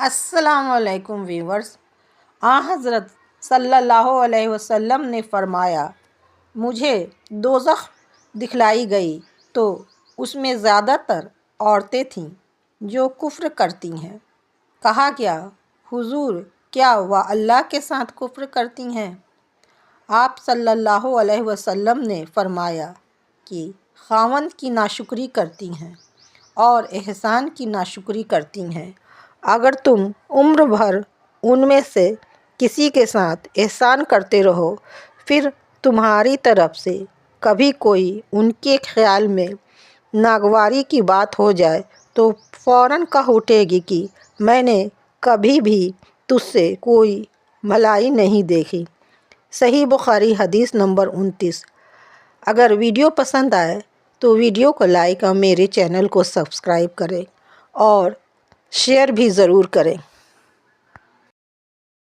السلام علیکم ویورز۔ حضرت صلی اللہ علیہ وسلم نے فرمایا، مجھے دوزخ دکھلائی گئی تو اس میں زیادہ تر عورتیں تھیں جو کفر کرتی ہیں۔ کہا گیا، حضور کیا وہ اللہ کے ساتھ کفر کرتی ہیں؟ آپ صلی اللہ علیہ وسلم نے فرمایا کہ خاوند کی ناشکری کرتی ہیں اور احسان کی ناشکری کرتی ہیں۔ اگر تم عمر بھر ان میں سے کسی کے ساتھ احسان کرتے رہو، پھر تمہاری طرف سے کبھی کوئی ان کے خیال میں ناگواری کی بات ہو جائے تو فوراً کہہ اٹھے گی کہ میں نے کبھی بھی تجھ سے کوئی بھلائی نہیں دیکھی۔ صحیح بخاری حدیث نمبر 29۔ اگر ویڈیو پسند آئے تو ویڈیو کو لائک اور میرے چینل کو سبسکرائب کریں اور شیئر بھی ضرور کریں۔